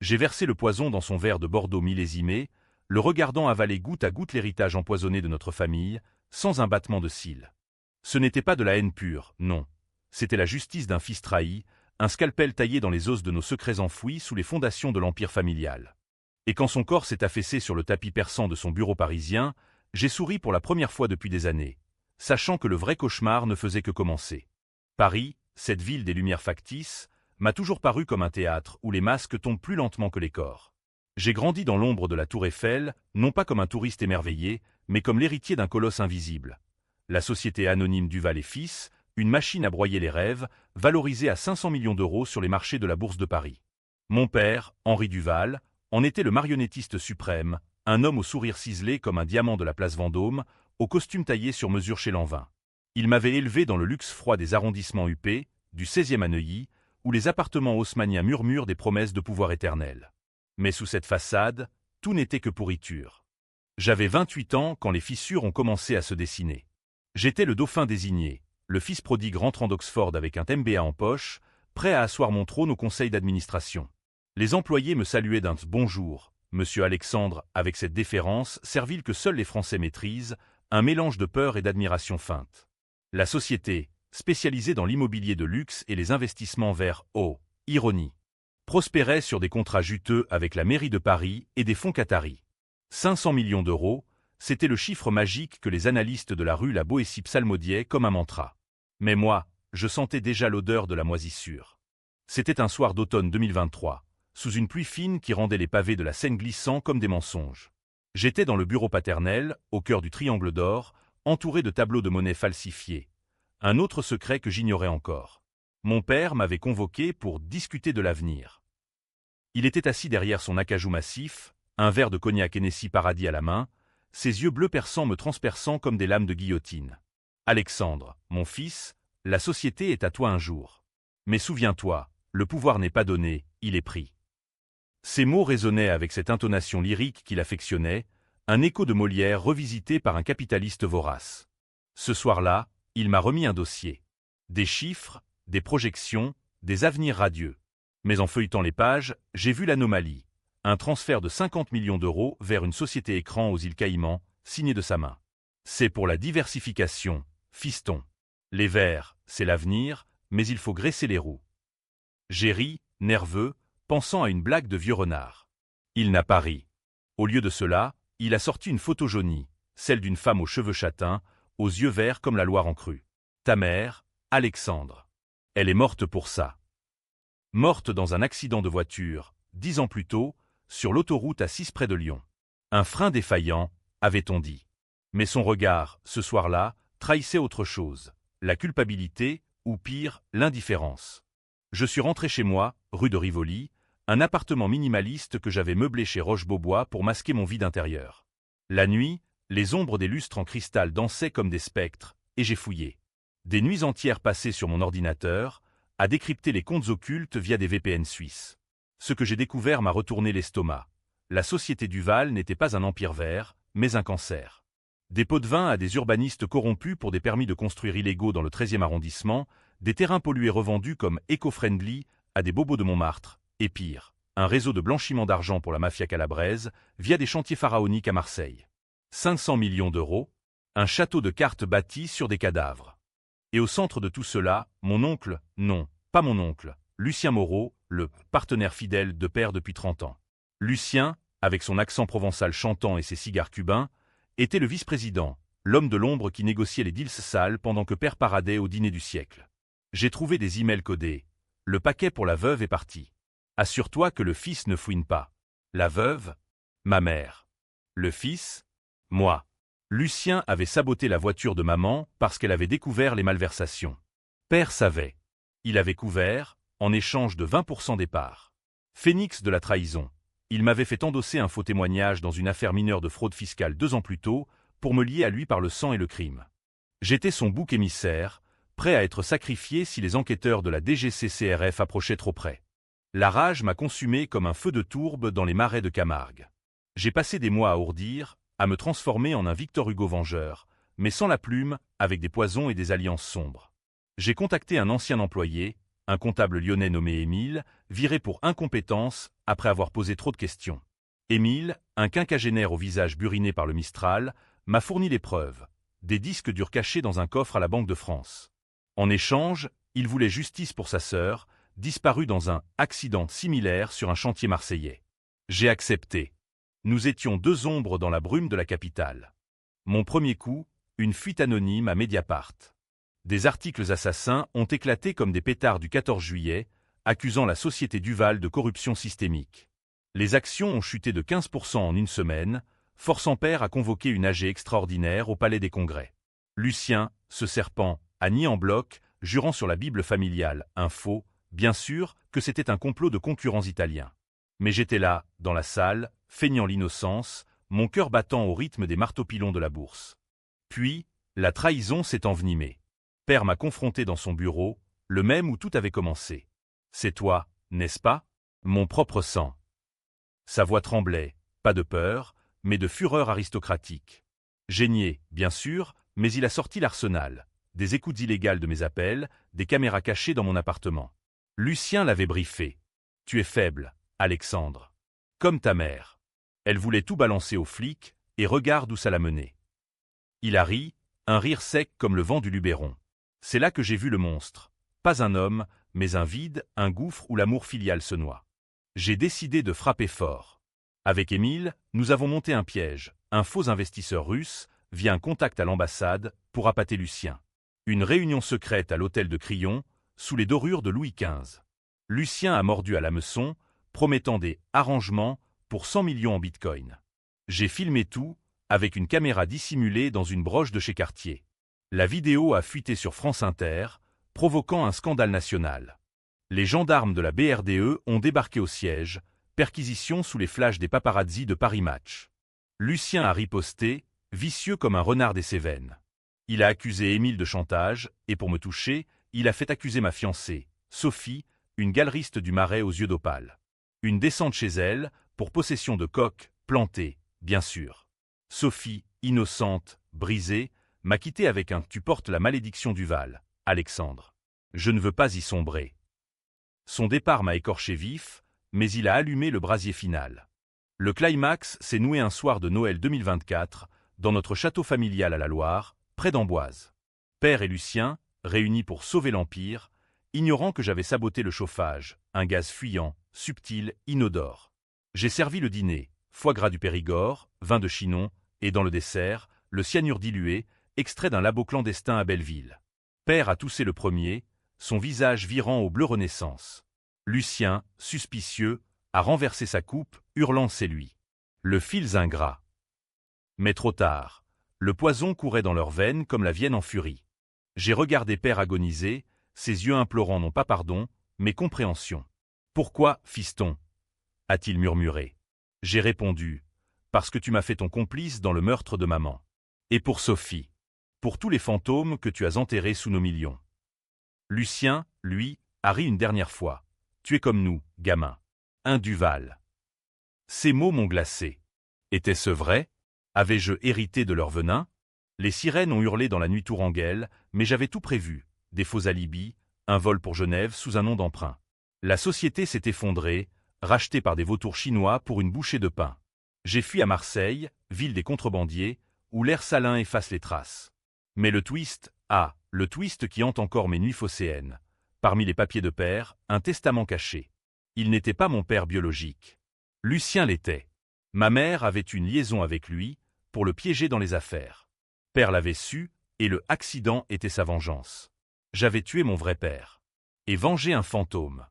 J'ai versé le poison dans son verre de Bordeaux millésimé, le regardant avaler goutte à goutte l'héritage empoisonné de notre famille, sans un battement de cils. Ce n'était pas de la haine pure, non. C'était la justice d'un fils trahi, un scalpel taillé dans les os de nos secrets enfouis sous les fondations de l'empire familial. Et quand son corps s'est affaissé sur le tapis persan de son bureau parisien, j'ai souri pour la première fois depuis des années, sachant que le vrai cauchemar ne faisait que commencer. Paris, cette ville des lumières factices, m'a toujours paru comme un théâtre où les masques tombent plus lentement que les corps. J'ai grandi dans l'ombre de la tour Eiffel, non pas comme un touriste émerveillé, mais comme l'héritier d'un colosse invisible. La société anonyme Duval et Fils, une machine à broyer les rêves, valorisée à 500 millions d'euros sur les marchés de la Bourse de Paris. Mon père, Henri Duval, en était le marionnettiste suprême, un homme au sourire ciselé comme un diamant de la place Vendôme, au costume taillé sur mesure chez Lanvin. Il m'avait élevé dans le luxe froid des arrondissements huppés, du 16e à Neuilly, où les appartements haussmanniens murmurent des promesses de pouvoir éternel. Mais sous cette façade, tout n'était que pourriture. J'avais 28 ans quand les fissures ont commencé à se dessiner. J'étais le dauphin désigné, le fils prodigue rentrant d'Oxford avec un MBA en poche, prêt à asseoir mon trône au conseil d'administration. Les employés me saluaient d'un « bonjour », monsieur Alexandre, avec cette déférence servile que seuls les Français maîtrisent, un mélange de peur et d'admiration feinte. La société, spécialisée dans l'immobilier de luxe et les investissements vers ironie, prospérait sur des contrats juteux avec la mairie de Paris et des fonds qataris. 500 millions d'euros, c'était le chiffre magique que les analystes de la rue La Boétie psalmodiaient comme un mantra. Mais moi, je sentais déjà l'odeur de la moisissure. C'était un soir d'automne 2023, sous une pluie fine qui rendait les pavés de la Seine glissants comme des mensonges. J'étais dans le bureau paternel, au cœur du Triangle d'Or, entouré de tableaux de monnaie falsifiés. Un autre secret que j'ignorais encore. Mon père m'avait convoqué pour discuter de l'avenir. Il était assis derrière son acajou massif, un verre de cognac Hennessy Paradis à la main, ses yeux bleus perçants me transperçant comme des lames de guillotine. « Alexandre, mon fils, la société est à toi un jour. Mais souviens-toi, le pouvoir n'est pas donné, il est pris. » Ces mots résonnaient avec cette intonation lyrique qu'il affectionnait, un écho de Molière revisité par un capitaliste vorace. Ce soir-là, il m'a remis un dossier. Des chiffres, des projections, des avenirs radieux. Mais en feuilletant les pages, j'ai vu l'anomalie. Un transfert de 50 millions d'euros vers une société écran aux îles Caïmans, signé de sa main. C'est pour la diversification, fiston. Les verts, c'est l'avenir, mais il faut graisser les roues. J'ai ri, nerveux, pensant à une blague de vieux renard. Il n'a pas ri. Au lieu de cela, il a sorti une photo jaunie, celle d'une femme aux cheveux châtains, aux yeux verts comme la Loire en crue. Ta mère, Alexandre. Elle est morte pour ça. Morte dans un accident de voiture, 10 ans plus tôt, sur l'autoroute A6 près de Lyon. Un frein défaillant, avait-on dit. Mais son regard, ce soir-là, trahissait autre chose, la culpabilité, ou pire, l'indifférence. Je suis rentré chez moi, rue de Rivoli, un appartement minimaliste que j'avais meublé chez Roche-Beaubois pour masquer mon vide intérieur. La nuit, les ombres des lustres en cristal dansaient comme des spectres, et j'ai fouillé. Des nuits entières passées sur mon ordinateur, à décrypter les comptes occultes via des VPN suisses. Ce que j'ai découvert m'a retourné l'estomac. La société Duval n'était pas un empire vert, mais un cancer. Des pots de vin à des urbanistes corrompus pour des permis de construire illégaux dans le 13e arrondissement, des terrains pollués revendus comme éco-friendly à des bobos de Montmartre, et pire, un réseau de blanchiment d'argent pour la mafia calabraise via des chantiers pharaoniques à Marseille. 500 millions d'euros, un château de cartes bâti sur des cadavres. Et au centre de tout cela, mon oncle, non, pas mon oncle, Lucien Moreau, le partenaire fidèle de père depuis 30 ans. Lucien, avec son accent provençal chantant et ses cigares cubains, était le vice-président, l'homme de l'ombre qui négociait les deals sales pendant que père paradait au dîner du siècle. J'ai trouvé des emails codés. Le paquet pour la veuve est parti. Assure-toi que le fils ne fouine pas. La veuve? Ma mère. Le fils? Moi. Lucien avait saboté la voiture de maman parce qu'elle avait découvert les malversations. Père savait. Il avait couvert, en échange de 20% des parts. Phénix de la trahison. Il m'avait fait endosser un faux témoignage dans une affaire mineure de fraude fiscale 2 ans plus tôt pour me lier à lui par le sang et le crime. J'étais son bouc émissaire, prêt à être sacrifié si les enquêteurs de la DGCCRF approchaient trop près. La rage m'a consumé comme un feu de tourbe dans les marais de Camargue. J'ai passé des mois à ourdir, à me transformer en un Victor Hugo vengeur, mais sans la plume, avec des poisons et des alliances sombres. J'ai contacté un ancien employé, un comptable lyonnais nommé Émile, viré pour incompétence après avoir posé trop de questions. Émile, un quinquagénaire au visage buriné par le Mistral, m'a fourni les preuves, des disques durs cachés dans un coffre à la Banque de France. En échange, il voulait justice pour sa sœur, disparue dans un accident similaire sur un chantier marseillais. J'ai accepté. Nous étions deux ombres dans la brume de la capitale. Mon premier coup, une fuite anonyme à Mediapart. Des articles assassins ont éclaté comme des pétards du 14 juillet, accusant la société Duval de corruption systémique. Les actions ont chuté de 15% en une semaine, forçant Père à convoquer une AG extraordinaire au Palais des Congrès. Lucien, ce serpent, a nié en bloc, jurant sur la Bible familiale, info, bien sûr, que c'était un complot de concurrents italiens. Mais j'étais là, dans la salle, feignant l'innocence, mon cœur battant au rythme des marteaux-pilons de la bourse. Puis, la trahison s'est envenimée. Père m'a confronté dans son bureau, le même où tout avait commencé. « C'est toi, n'est-ce pas ? Mon propre sang. » Sa voix tremblait, pas de peur, mais de fureur aristocratique. J'ai nié, bien sûr, mais il a sorti l'arsenal, des écoutes illégales de mes appels, des caméras cachées dans mon appartement. Lucien l'avait briefé. « Tu es faible, Alexandre. Comme ta mère. » Elle voulait tout balancer aux flics, et regarde où ça l'a mené. Il a ri, un rire sec comme le vent du Luberon. C'est là que j'ai vu le monstre. Pas un homme, mais un vide, un gouffre où l'amour filial se noie. J'ai décidé de frapper fort. Avec Émile, nous avons monté un piège, un faux investisseur russe, via un contact à l'ambassade, pour appâter Lucien. Une réunion secrète à l'hôtel de Crillon, sous les dorures de Louis XV. Lucien a mordu à l'hameçon, promettant des arrangements pour 100 millions en bitcoin. J'ai filmé tout, avec une caméra dissimulée dans une broche de chez Cartier. La vidéo a fuité sur France Inter, provoquant un scandale national. Les gendarmes de la BRDE ont débarqué au siège, perquisition sous les flashs des paparazzis de Paris Match. Lucien a riposté, vicieux comme un renard des Cévennes. Il a accusé Émile de chantage, et pour me toucher, il a fait accuser ma fiancée, Sophie, une galeriste du Marais aux yeux d'opale. Une descente chez elle, pour possession de coques, plantées, bien sûr. Sophie, innocente, brisée, m'a quitté avec un « tu portes la malédiction Duval, Alexandre. Je ne veux pas y sombrer ». Son départ m'a écorché vif, mais il a allumé le brasier final. Le climax s'est noué un soir de Noël 2024, dans notre château familial à la Loire, près d'Amboise. Père et Lucien, réunis pour sauver l'Empire, ignorant que j'avais saboté le chauffage, un gaz fuyant, subtil, inodore. J'ai servi le dîner, foie gras du Périgord, vin de Chinon, et dans le dessert, le cyanure dilué, extrait d'un labo clandestin à Belleville. Père a toussé le premier, son visage virant au bleu renaissance. Lucien, suspicieux, a renversé sa coupe, hurlant « c'est lui ». Le fils ingrat. Mais trop tard. Le poison courait dans leurs veines comme la Vienne en furie. J'ai regardé Père agoniser, ses yeux implorants non pas pardon, mais compréhension. « Pourquoi, fiston ?» a-t-il murmuré. J'ai répondu « Parce que tu m'as fait ton complice dans le meurtre de maman. Et pour Sophie. Pour tous les fantômes que tu as enterrés sous nos millions. » Lucien, lui, a ri une dernière fois. « Tu es comme nous, gamin. Un Duval. » Ces mots m'ont glacé. Était-ce vrai? Avais-je hérité de leur venin? Les sirènes ont hurlé dans la nuit tourangeelle, mais j'avais tout prévu. Des faux alibis, un vol pour Genève sous un nom d'emprunt. La société s'est effondrée, rachetée par des vautours chinois pour une bouchée de pain. J'ai fui à Marseille, ville des contrebandiers, où l'air salin efface les traces. Mais le twist, le twist qui hante encore mes nuits phocéennes. Parmi les papiers de Père, un testament caché. Il n'était pas mon père biologique. Lucien l'était. Ma mère avait une liaison avec lui, pour le piéger dans les affaires. Père l'avait su, et le accident était sa vengeance. J'avais tué mon vrai père. Et vengé un fantôme.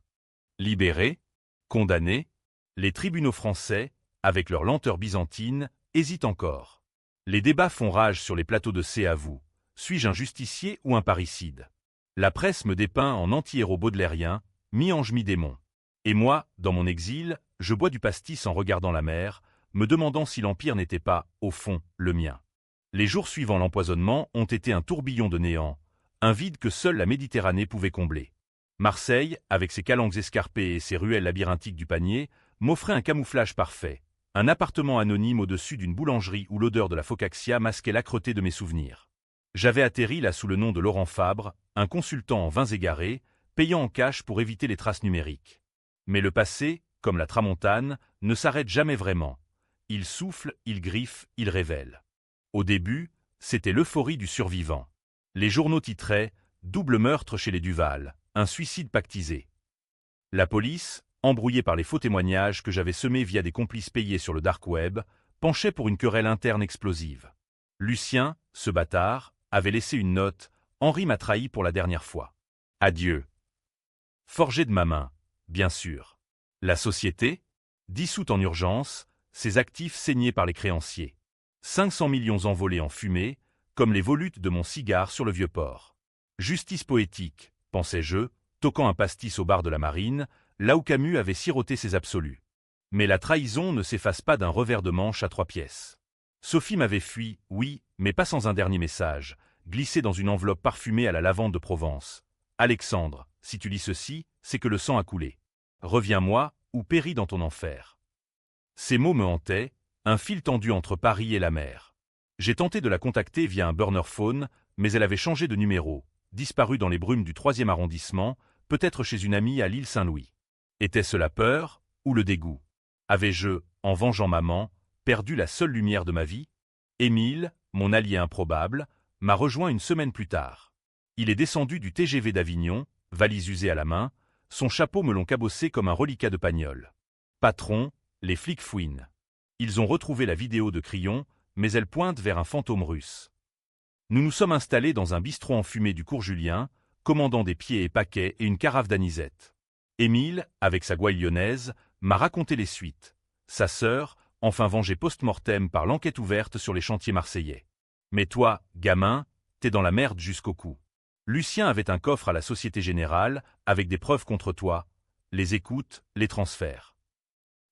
Libéré, condamné, les tribunaux français, avec leur lenteur byzantine, hésitent encore. Les débats font rage sur les plateaux de C à vous. Suis-je un justicier ou un parricide? La presse me dépeint en anti-héros baudelairien, mi-ange mi-démon. Et moi, dans mon exil, je bois du pastis en regardant la mer, me demandant si l'Empire n'était pas, au fond, le mien. Les jours suivant l'empoisonnement ont été un tourbillon de néant, un vide que seule la Méditerranée pouvait combler. Marseille, avec ses calanques escarpées et ses ruelles labyrinthiques du Panier, m'offrait un camouflage parfait, un appartement anonyme au-dessus d'une boulangerie où l'odeur de la focaccia masquait l'âcreté de mes souvenirs. J'avais atterri là sous le nom de Laurent Fabre, un consultant en vins égarés, payant en cash pour éviter les traces numériques. Mais le passé, comme la tramontane, ne s'arrête jamais vraiment. Il souffle, il griffe, il révèle. Au début, c'était l'euphorie du survivant. Les journaux titraient « Double meurtre chez les Duval, un suicide pactisé ». La police, embrouillée par les faux témoignages que j'avais semés via des complices payés sur le dark web, penchait pour une querelle interne explosive. Lucien, ce bâtard, avait laissé une note « Henri m'a trahi pour la dernière fois. Adieu ». Forgé de ma main, bien sûr. La société, dissoute en urgence, ses actifs saignés par les créanciers. 500 millions envolés en fumée, comme les volutes de mon cigare sur le vieux port. Justice poétique, pensais-je, toquant un pastis au bar de la Marine, là où Camus avait siroté ses absolus. Mais la trahison ne s'efface pas d'un revers de manche à 3 pièces. Sophie m'avait fui, oui, mais pas sans un dernier message, glissé dans une enveloppe parfumée à la lavande de Provence. Alexandre, si tu lis ceci, c'est que le sang a coulé. Reviens-moi, ou péris dans ton enfer. Ces mots me hantaient, un fil tendu entre Paris et la mer. J'ai tenté de la contacter via un burner phone, mais elle avait changé de numéro, disparue dans les brumes du 3e arrondissement, peut-être chez une amie à l'île Saint-Louis. Était-ce la peur, ou le dégoût? Avais-je, en vengeant maman, perdu la seule lumière de ma vie? Émile, mon allié improbable, m'a rejoint une semaine plus tard. Il est descendu du TGV d'Avignon, valise usée à la main, son chapeau me l'ont cabossé comme un reliquat de Pagnol. Patron, les flics fouinent. Ils ont retrouvé la vidéo de Crillon, mais elle pointe vers un fantôme russe. Nous nous sommes installés dans un bistrot enfumé du cours Julien, commandant des pieds et paquets et une carafe d'anisette. Émile, avec sa gouaille lyonnaise, m'a raconté les suites. Sa sœur, enfin vengée post-mortem par l'enquête ouverte sur les chantiers marseillais. Mais toi, gamin, t'es dans la merde jusqu'au cou. Lucien avait un coffre à la Société Générale, avec des preuves contre toi, les écoutes, les transferts.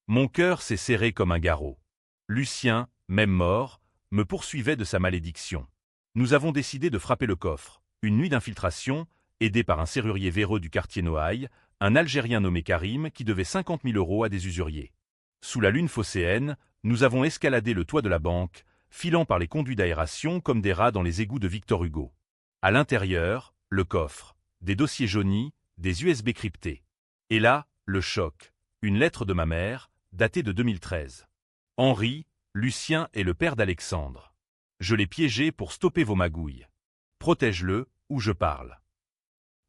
Mon cœur s'est serré comme un garrot. Lucien, même mort, me poursuivait de sa malédiction. Nous avons décidé de frapper le coffre, une nuit d'infiltration, aidé par un serrurier véreux du quartier Noailles, un Algérien nommé Karim qui devait 50 000 € à des usuriers. Sous la lune phocéenne, nous avons escaladé le toit de la banque, filant par les conduits d'aération comme des rats dans les égouts de Victor Hugo. À l'intérieur, le coffre, des dossiers jaunis, des USB cryptés. Et là, le choc, une lettre de ma mère, datée de 2013. Henri, Lucien est le père d'Alexandre. Je l'ai piégé pour stopper vos magouilles. Protège-le, ou je parle.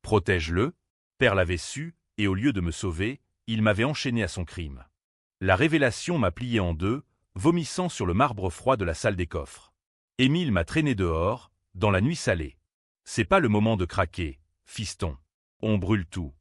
Protège-le, père l'avait su, et au lieu de me sauver, il m'avait enchaîné à son crime. La révélation m'a plié en deux, vomissant sur le marbre froid de la salle des coffres. Émile m'a traîné dehors, dans la nuit salée. C'est pas le moment de craquer, fiston. On brûle tout.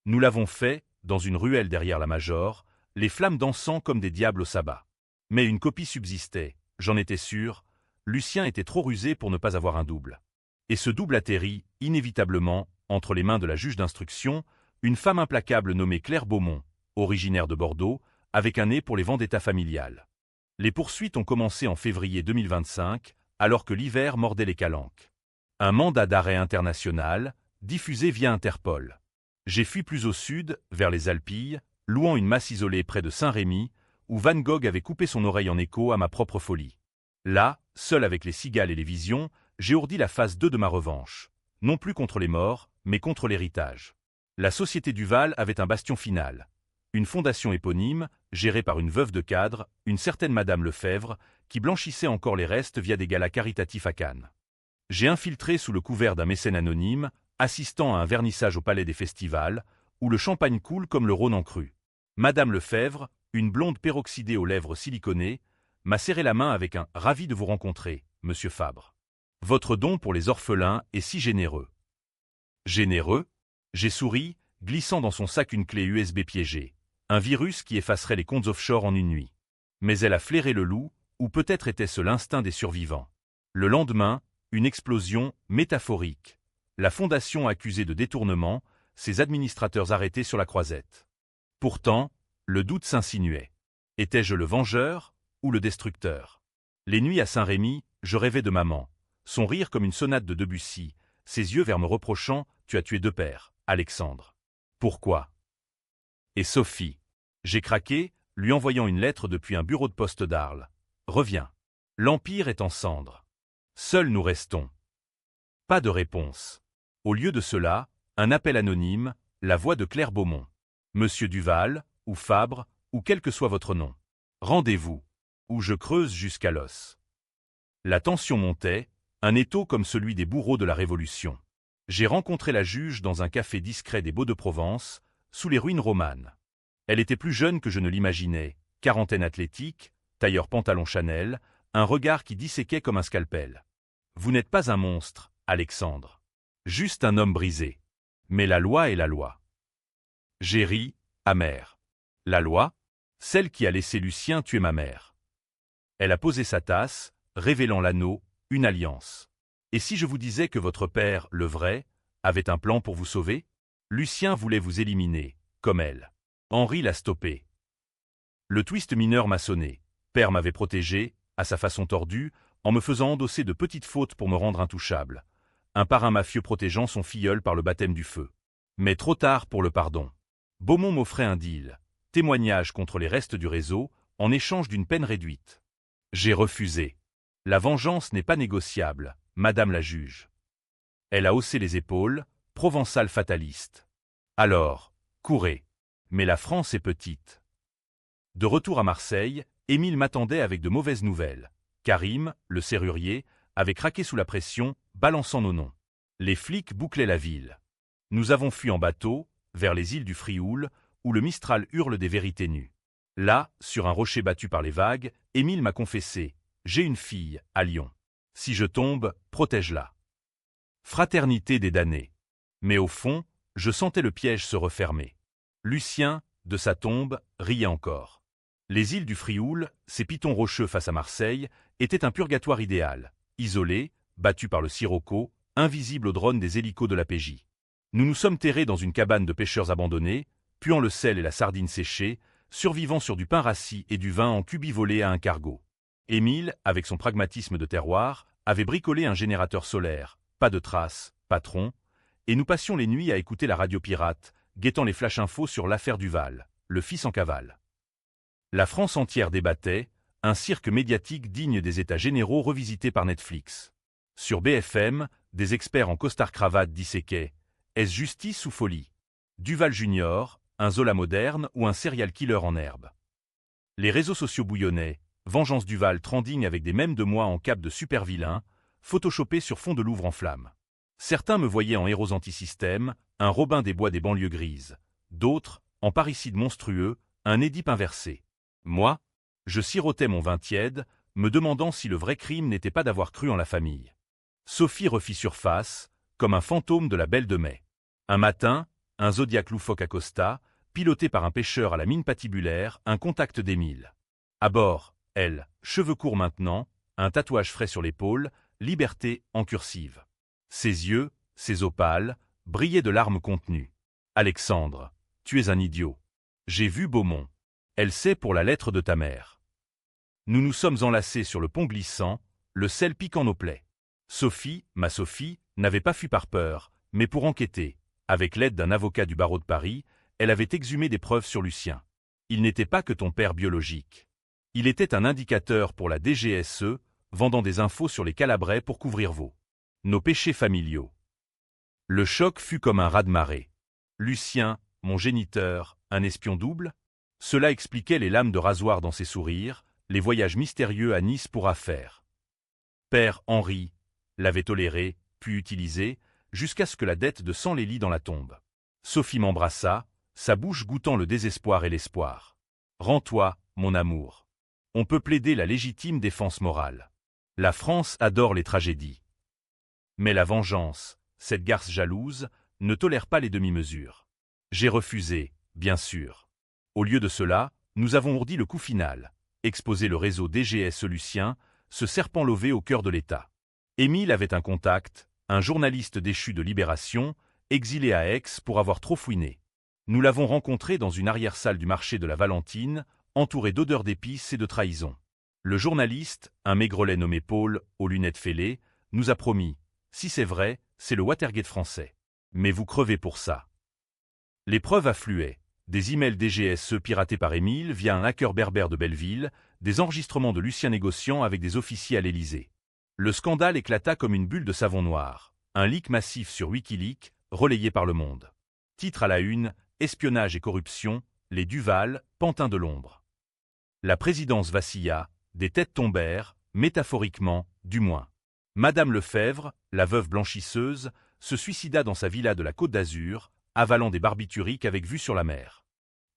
Nous l'avons fait, dans une ruelle derrière la Major, les flammes dansant comme des diables au sabbat. Mais une copie subsistait, j'en étais sûr, Lucien était trop rusé pour ne pas avoir un double. Et ce double atterrit, inévitablement, entre les mains de la juge d'instruction, une femme implacable nommée Claire Beaumont, originaire de Bordeaux, avec un nez pour les vendettas familiales. Les poursuites ont commencé en février 2025, alors que l'hiver mordait les calanques. Un mandat d'arrêt international, diffusé via Interpol. J'ai fui plus au sud, vers les Alpilles, louant une masse isolée près de Saint-Rémy, où Van Gogh avait coupé son oreille en écho à ma propre folie. Là, seul avec les cigales et les visions, j'ai ourdi la phase 2 de ma revanche. Non plus contre les morts, mais contre l'héritage. La Société Duval avait un bastion final. Une fondation éponyme, gérée par une veuve de cadre, une certaine Madame Lefebvre, qui blanchissait encore les restes via des galas caritatifs à Cannes. J'ai infiltré sous le couvert d'un mécène anonyme, assistant à un vernissage au Palais des Festivals, où le champagne coule comme le Rhône en crue. Madame Lefebvre, une blonde peroxydée aux lèvres siliconées, m'a serré la main avec un « ravi de vous rencontrer, monsieur Fabre. Votre don pour les orphelins est si généreux. » Généreux? J'ai souri, glissant dans son sac une clé USB piégée, un virus qui effacerait les comptes offshore en une nuit. Mais elle a flairé le loup, ou peut-être était-ce l'instinct des survivants. Le lendemain, une explosion métaphorique. La fondation accusée de détournement, ses administrateurs arrêtés sur la croisette. Pourtant, le doute s'insinuait. Étais-je le vengeur ou le destructeur? Les nuits à Saint-Rémy, je rêvais de maman. Son rire comme une sonate de Debussy, ses yeux vers me reprochant « Tu as tué 2 pères, Alexandre. » Pourquoi? Et Sophie. J'ai craqué, lui envoyant une lettre depuis un bureau de poste d'Arles. Reviens. L'Empire est en cendres. Seuls nous restons. Pas de réponse. Au lieu de cela, Un appel anonyme, la voix de Claire Beaumont. Monsieur Duval, ou Fabre, ou quel que soit votre nom. Rendez-vous. Ou je creuse jusqu'à l'os. La tension montait, un étau comme celui des bourreaux de la Révolution. J'ai rencontré la juge dans un café discret des Baux-de-Provence, sous les ruines romanes. Elle était plus jeune que je ne l'imaginais, quarantaine athlétique, tailleur pantalon Chanel, un regard qui disséquait comme un scalpel. Vous n'êtes pas un monstre, Alexandre. Juste un homme brisé. Mais la loi est la loi. J'ai ri, amer. La loi? Celle qui a laissé Lucien tuer ma mère. Elle a posé sa tasse, révélant l'anneau, une alliance. Et si je vous disais que votre père, le vrai, avait un plan pour vous sauver? Lucien voulait vous éliminer, comme elle. Henri l'a stoppé. Le twist mineur m'a sonné. Père m'avait protégé, à sa façon tordue, en me faisant endosser de petites fautes pour me rendre intouchable. Un parrain mafieux protégeant son filleul par le baptême du feu. Mais trop tard pour le pardon. Beaumont m'offrait un deal, témoignage contre les restes du réseau, en échange d'une peine réduite. J'ai refusé. La vengeance n'est pas négociable, madame la juge. Elle a haussé les épaules, provençale fataliste. Alors, courez. Mais la France est petite. De retour à Marseille, Émile m'attendait avec de mauvaises nouvelles. Karim, le serrurier, avait craqué sous la pression, balançant nos noms. Les flics bouclaient la ville. Nous avons fui en bateau, vers les îles du Frioul, où le Mistral hurle des vérités nues. Là, sur un rocher battu par les vagues, Émile m'a confessé « J'ai une fille, à Lyon. Si je tombe, protège-la. » Fraternité des damnés. Mais au fond, je sentais le piège se refermer. Lucien, de sa tombe, riait encore. Les îles du Frioul, ces pitons rocheux face à Marseille, étaient un purgatoire idéal, isolé, battu par le sirocco, invisible aux drones des hélicos de la PJ. Nous nous sommes terrés dans une cabane de pêcheurs abandonnés, puant le sel et la sardine séchée, survivant sur du pain rassis et du vin en cubis volé à un cargo. Émile, avec son pragmatisme de terroir, avait bricolé un générateur solaire, pas de traces, patron, et nous passions les nuits à écouter la radio pirate, guettant les flash infos sur l'affaire Duval, le fils en cavale. La France entière débattait, un cirque médiatique digne des États généraux revisités par Netflix. Sur BFM, des experts en costard-cravate disséquaient « Est-ce justice ou folie? Duval Junior, un Zola moderne ou un serial killer en herbe ?» Les réseaux sociaux bouillonnaient, Vengeance Duval trending avec des mèmes de moi en cape de super vilain, photoshopés sur fond de Louvre en flammes. Certains me voyaient en héros anti-système, un Robin des bois des banlieues grises. D'autres, en parricide monstrueux, un Édipe inversé. Moi, je sirotais mon vin tiède, me demandant si le vrai crime n'était pas d'avoir cru en la famille. Sophie refit surface, comme un fantôme de la Belle de Mai. Un matin, un Zodiac loufoque accosta, piloté par un pêcheur à la mine patibulaire, un contact d'Émile. À bord, elle, cheveux courts maintenant, un tatouage frais sur l'épaule, liberté en cursive. Ses yeux, ses opales, brillaient de larmes contenues. Alexandre, tu es un idiot. J'ai vu Beaumont. Elle sait pour la lettre de ta mère. Nous nous sommes enlacés sur le pont glissant, le sel piquant nos plaies. Sophie, ma Sophie, n'avait pas fui par peur, mais pour enquêter. Avec l'aide d'un avocat du barreau de Paris, elle avait exhumé des preuves sur Lucien. Il n'était pas que ton père biologique. Il était un indicateur pour la DGSE, vendant des infos sur les Calabrais pour couvrir nos péchés familiaux. Le choc fut comme un raz-de-marée. Lucien, mon géniteur, un espion double? Cela expliquait les lames de rasoir dans ses sourires, les voyages mystérieux à Nice pour affaires. Père Henri l'avait toléré, puis utilisé, jusqu'à ce que la dette de sang les lie dans la tombe. Sophie m'embrassa, sa bouche goûtant le désespoir et l'espoir. Rends-toi, mon amour. On peut plaider la légitime défense morale. La France adore les tragédies. Mais la vengeance, cette garce jalouse, ne tolère pas les demi-mesures. J'ai refusé, bien sûr. Au lieu de cela, nous avons ourdi le coup final, exposé le réseau DGSE Lucien, ce serpent lové au cœur de l'État. Émile avait un contact, un journaliste déchu de Libération, exilé à Aix pour avoir trop fouiné. Nous l'avons rencontré dans une arrière-salle du marché de la Valentine, entouré d'odeurs d'épices et de trahison. Le journaliste, un maigrelet nommé Paul, aux lunettes fêlées, nous a promis « Si c'est vrai, c'est le Watergate français. Mais vous crevez pour ça. » Les preuves affluaient. Des emails DGSE piratés par Émile via un hacker berbère de Belleville, des enregistrements de Lucien négociant avec des officiers à l'Élysée. Le scandale éclata comme une bulle de savon noir. Un leak massif sur Wikileaks, relayé par Le Monde. Titre à la une, espionnage et corruption, les Duval, pantins de l'ombre. La présidence vacilla, des têtes tombèrent, métaphoriquement, du moins. Madame Lefebvre, la veuve blanchisseuse, se suicida dans sa villa de la Côte d'Azur, avalant des barbituriques avec vue sur la mer.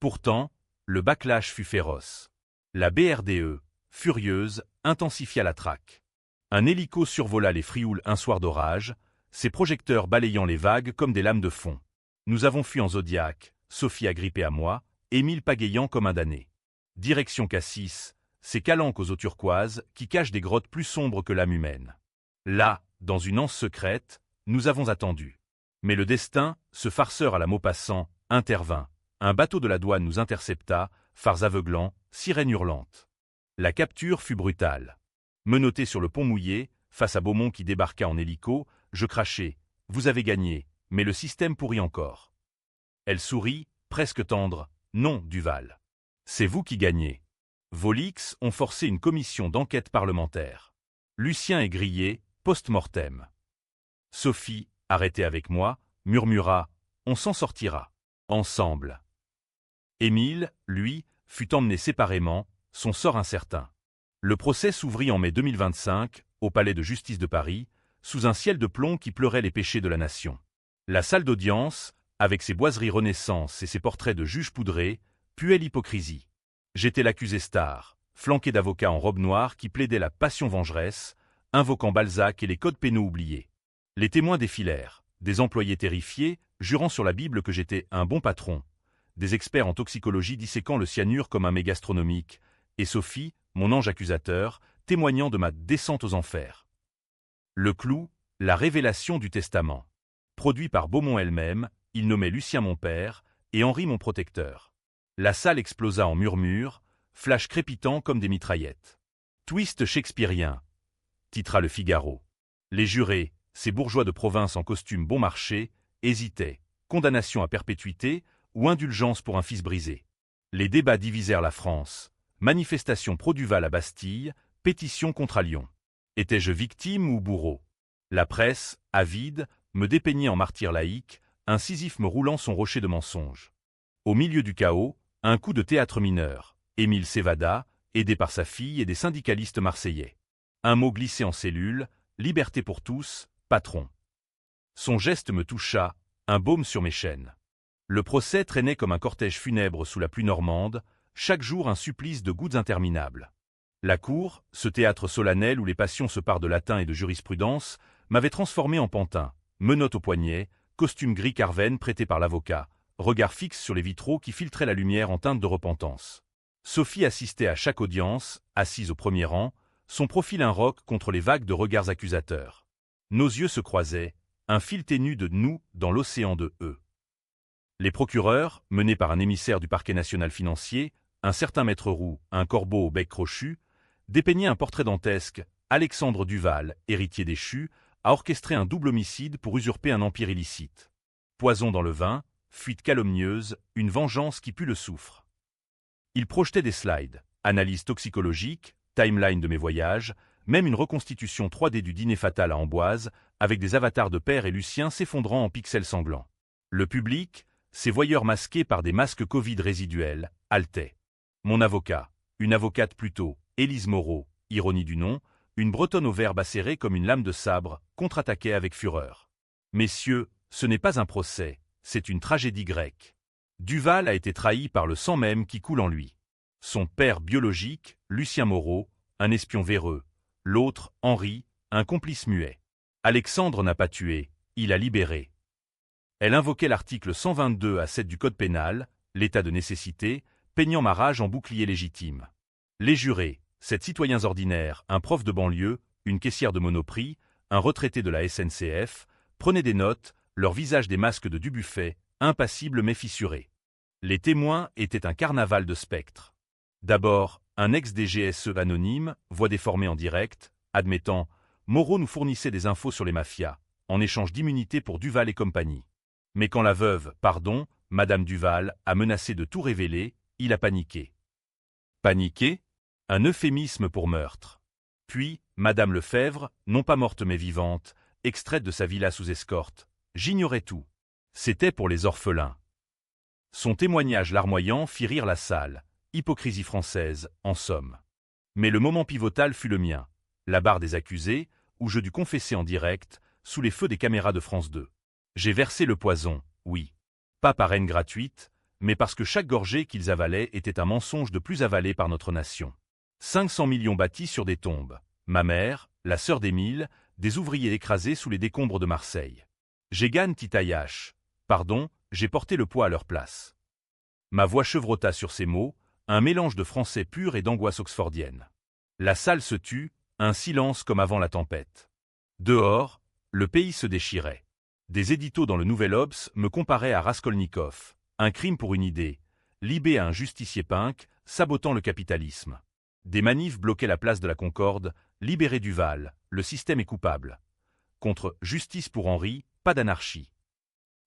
Pourtant, le backlash fut féroce. La BRDE, furieuse, intensifia la traque. Un hélico survola les Frioul un soir d'orage, ses projecteurs balayant les vagues comme des lames de fond. Nous avons fui en Zodiac, Sophie agrippée à moi, Émile pagayant comme un damné. Direction Cassis, ces calanques aux eaux turquoises qui cachent des grottes plus sombres que l'âme humaine. Là, dans une anse secrète, nous avons attendu. Mais le destin, ce farceur à la Maupassant, intervint. Un bateau de la douane nous intercepta, phares aveuglants, sirènes hurlantes. La capture fut brutale. Menotté sur le pont mouillé, face à Beaumont qui débarqua en hélico, je crachai. Vous avez gagné, mais le système pourrit encore. Elle sourit, presque tendre. Non, Duval. C'est vous qui gagnez. Vos leaks ont forcé une commission d'enquête parlementaire. Lucien est grillé, post-mortem. Sophie, arrêtée avec moi, murmura « On s'en sortira. Ensemble. » Émile, lui, fut emmené séparément, son sort incertain. Le procès s'ouvrit en mai 2025, au palais de justice de Paris, sous un ciel de plomb qui pleurait les péchés de la nation. La salle d'audience, avec ses boiseries Renaissance et ses portraits de juges poudrés, puait l'hypocrisie. J'étais l'accusé star, flanqué d'avocats en robe noire qui plaidaient la passion vengeresse, invoquant Balzac et les codes pénaux oubliés. Les témoins défilèrent, des employés terrifiés, jurant sur la Bible que j'étais un bon patron, des experts en toxicologie disséquant le cyanure comme un mets gastronomique, et Sophie, mon ange accusateur, témoignant de ma descente aux enfers. Le clou, la révélation du testament. Produit par Beaumont elle-même, il nommait Lucien mon père et Henri mon protecteur. La salle explosa en murmures, flash crépitant comme des mitraillettes. Twist shakespearien, titra Le Figaro. Les jurés, ces bourgeois de province en costume bon marché, hésitaient, condamnation à perpétuité ou indulgence pour un fils brisé. Les débats divisèrent la France, manifestation pro-Duval à Bastille, pétition contre Lyon. Étais-je victime ou bourreau? La presse, avide, me dépeignait en martyr laïque, un Sisyphe me roulant son rocher de mensonges. Au milieu du chaos, un coup de théâtre mineur. Émile s'évada, aidé par sa fille et des syndicalistes marseillais. Un mot glissé en cellule, liberté pour tous, patron. Son geste me toucha, un baume sur mes chaînes. Le procès traînait comme un cortège funèbre sous la pluie normande, chaque jour un supplice de gouttes interminables. La cour, ce théâtre solennel où les passions se parent de latin et de jurisprudence, m'avait transformé en pantin, menottes au poignet, costume gris carven prêté par l'avocat, regard fixe sur les vitraux qui filtraient la lumière en teinte de repentance. Sophie assistait à chaque audience, assise au premier rang, son profil un roc contre les vagues de regards accusateurs. Nos yeux se croisaient, un fil ténu de nous dans l'océan de eux. Les procureurs, menés par un émissaire du parquet national financier, un certain maître Roux, un corbeau au bec crochu, dépeignaient un portrait dantesque. Alexandre Duval, héritier déchu, a orchestré un double homicide pour usurper un empire illicite. Poison dans le vin, fuite calomnieuse, une vengeance qui pue le soufre. Il projetait des slides, analyse toxicologique, timeline de mes voyages, même une reconstitution 3D du dîner fatal à Amboise, avec des avatars de Père et Lucien s'effondrant en pixels sanglants. Le public, ces voyeurs masqués par des masques Covid résiduels, haletait. Mon avocat, une avocate plutôt, Élise Moreau, ironie du nom, une bretonne au verbe acéré comme une lame de sabre, contre-attaquait avec fureur. Messieurs, ce n'est pas un procès, c'est une tragédie grecque. Duval a été trahi par le sang même qui coule en lui. Son père biologique, Lucien Moreau, un espion véreux. L'autre, Henri, un complice muet. Alexandre n'a pas tué, il a libéré. Elle invoquait l'article 122 à 7 du Code pénal, l'état de nécessité, peignant ma rage en bouclier légitime. Les jurés, 7 citoyens ordinaires, un prof de banlieue, une caissière de Monoprix, un retraité de la SNCF, prenaient des notes, leur visage des masques de Dubuffet, impassibles mais fissurés. Les témoins étaient un carnaval de spectres. D'abord, un ex-DGSE anonyme, voix déformée en direct, admettant « Moreau nous fournissait des infos sur les mafias, en échange d'immunité pour Duval et compagnie. » Mais quand la veuve, Madame Duval, a menacé de tout révéler, il a paniqué. Paniqué? Un euphémisme pour meurtre. Puis, Madame Lefebvre, non pas morte mais vivante, extraite de sa villa sous escorte. J'ignorais tout. C'était pour les orphelins. Son témoignage larmoyant fit rire la salle. Hypocrisie française, en somme. Mais le moment pivotal fut le mien. La barre des accusés, où je dus confesser en direct, sous les feux des caméras de France 2. J'ai versé le poison, oui. Pas par haine gratuite, mais parce que chaque gorgée qu'ils avalaient était un mensonge de plus avalé par notre nation. 500 millions bâtis sur des tombes. Ma mère, la sœur d'Émile, des ouvriers écrasés sous les décombres de Marseille. J'égane Titaillache. Pardon, j'ai porté le poids à leur place. Ma voix chevrota sur ces mots, un mélange de français pur et d'angoisse oxfordienne. La salle se tut, un silence comme avant la tempête. Dehors, le pays se déchirait. Des éditos dans le Nouvel Obs me comparaient à Raskolnikov, un crime pour une idée, libé à un justicier punk, sabotant le capitalisme. Des manifs bloquaient la place de la Concorde, libérez Duval, le système est coupable. Contre justice pour Henri, pas d'anarchie.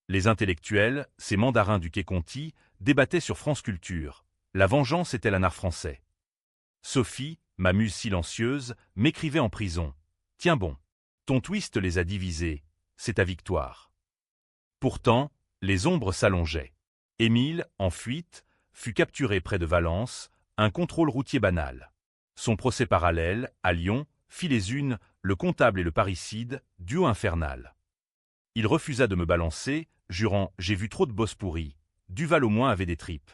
Les intellectuels, ces mandarins du Quai Conti, débattaient sur France Culture. La vengeance était l'anard français. Sophie, ma muse silencieuse, m'écrivait en prison. Tiens bon, ton twist les a divisés, c'est ta victoire. Pourtant, les ombres s'allongeaient. Émile, en fuite, fut capturé près de Valence, un contrôle routier banal. Son procès parallèle, à Lyon, fit les unes, le comptable et le parricide, duo infernal. Il refusa de me balancer, jurant « j'ai vu trop de bosses pourris ». Duval au moins avait des tripes.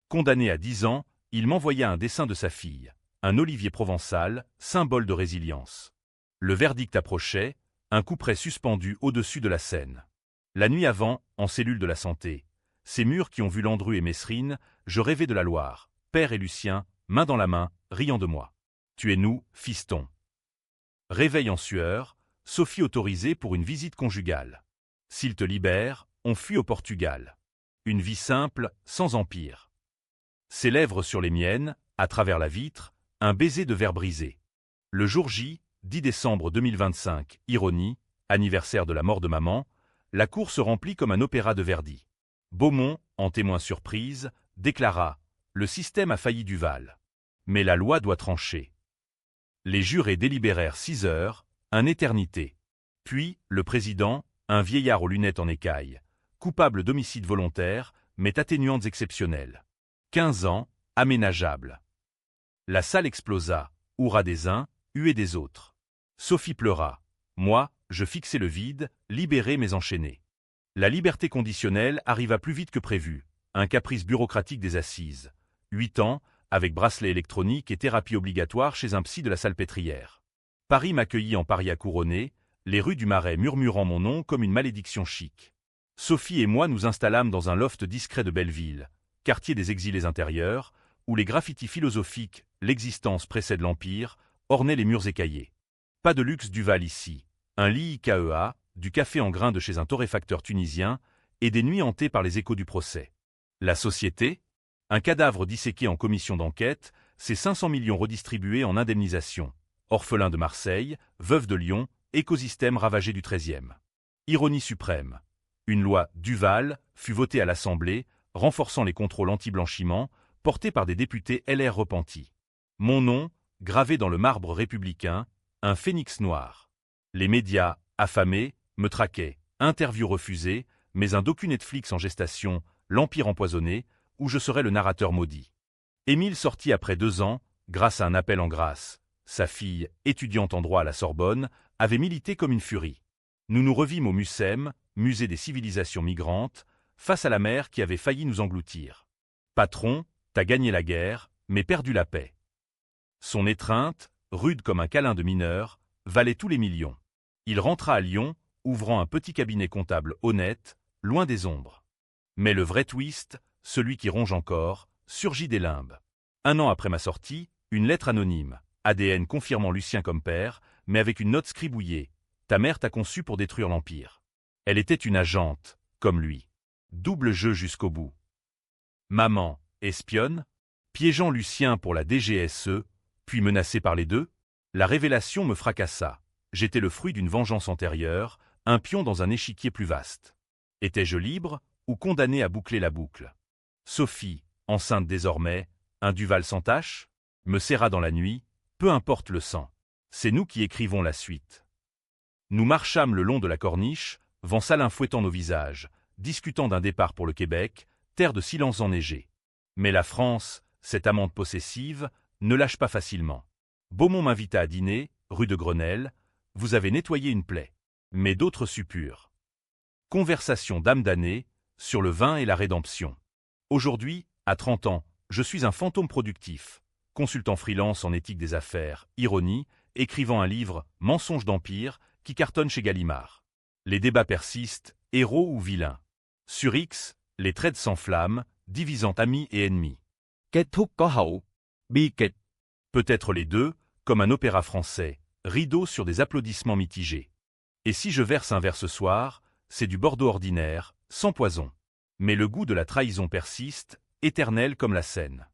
Condamné à 10 ans, il m'envoya un dessin de sa fille, un olivier provençal, symbole de résilience. Le verdict approchait, un couperet suspendu au-dessus de la Seine. La nuit avant, en cellule de la santé, ces murs qui ont vu Landru et Messrine, je rêvais de la Loire, Père et Lucien, main dans la main, riant de moi. Tuez-nous, fiston. Réveil en sueur, Sophie autorisée pour une visite conjugale. S'il te libère, on fuit au Portugal. Une vie simple, sans empire. Ses lèvres sur les miennes, à travers la vitre, un baiser de verre brisé. Le jour J, 10 décembre 2025, ironie, anniversaire de la mort de maman, la cour se remplit comme un opéra de Verdi. Beaumont, en témoin surprise, déclara « Le système a failli Duval. Mais la loi doit trancher. » Les jurés délibérèrent 6 heures, une éternité. Puis, le président, un vieillard aux lunettes en écaille, coupable d'homicide volontaire, mais atténuantes exceptionnelles. 15 ans, aménageable. La salle explosa, hurrah des uns, huée des autres. Sophie pleura. Moi, je fixais le vide, libéré mais enchaîné. La liberté conditionnelle arriva plus vite que prévu, un caprice bureaucratique des assises. 8 ans, avec bracelet électronique et thérapie obligatoire chez un psy de la Salpêtrière. Paris m'accueillit en paria couronné, les rues du Marais murmurant mon nom comme une malédiction chic. Sophie et moi nous installâmes dans un loft discret de Belleville, quartier des exilés intérieurs, où les graffitis philosophiques « L'existence précède l'Empire » ornaient les murs écaillés. Pas de luxe Duval ici, un lit IKEA, du café en grains de chez un torréfacteur tunisien, et des nuits hantées par les échos du procès. La société ? Un cadavre disséqué en commission d'enquête, c'est 500 millions redistribués en indemnisation. Orphelin de Marseille, veuve de Lyon, écosystème ravagé du XIIIe. Ironie suprême. Une loi Duval fut votée à l'Assemblée, renforçant les contrôles anti-blanchiment, portée par des députés LR repentis. Mon nom, gravé dans le marbre républicain, un phénix noir. Les médias, affamés, me traquaient, interview refusée, mais un docu Netflix en gestation, L'Empire empoisonné, où je serais le narrateur maudit. Émile sortit après 2 ans, grâce à un appel en grâce. Sa fille, étudiante en droit à la Sorbonne, avait milité comme une furie. Nous nous revîmes au MUSEM, musée des civilisations migrantes, face à la mer qui avait failli nous engloutir. Patron, t'as gagné la guerre, mais perdu la paix. Son étreinte, rude comme un câlin de mineur, valait tous les millions. Il rentra à Lyon, ouvrant un petit cabinet comptable honnête, loin des ombres. Mais le vrai twist, celui qui ronge encore, surgit des limbes. 1 an après ma sortie, une lettre anonyme, ADN confirmant Lucien comme père, mais avec une note scribouillée. Ta mère t'a conçu pour détruire l'Empire. Elle était une agente, comme lui. Double jeu jusqu'au bout. Maman, espionne, piégeant Lucien pour la DGSE, puis menacée par les deux, la révélation me fracassa. J'étais le fruit d'une vengeance antérieure, un pion dans un échiquier plus vaste. Étais-je libre ou condamné à boucler la boucle? Sophie, enceinte désormais, un Duval sans tache, me serra dans la nuit, peu importe le sang. C'est nous qui écrivons la suite. Nous marchâmes le long de la corniche, vent salin fouettant nos visages, discutant d'un départ pour le Québec, terre de silence enneigé. Mais la France, cette amante possessive, ne lâche pas facilement. Beaumont m'invita à dîner, rue de Grenelle, vous avez nettoyé une plaie. Mais d'autres suppurent. Conversation d'âme damnée, sur le vin et la rédemption. Aujourd'hui, à 30 ans, je suis un fantôme productif, consultant freelance en éthique des affaires, ironie, écrivant un livre, Mensonges d'Empire, qui cartonne chez Gallimard. Les débats persistent, héros ou vilains. Sur X, les trades s'enflamment, divisant amis et ennemis. Kết thúc có hậu, bi kịch. Peut-être les deux, comme un opéra français, rideau sur des applaudissements mitigés. Et si je verse un verre ce soir, c'est du Bordeaux ordinaire, sans poison. Mais le goût de la trahison persiste, éternel comme la Seine.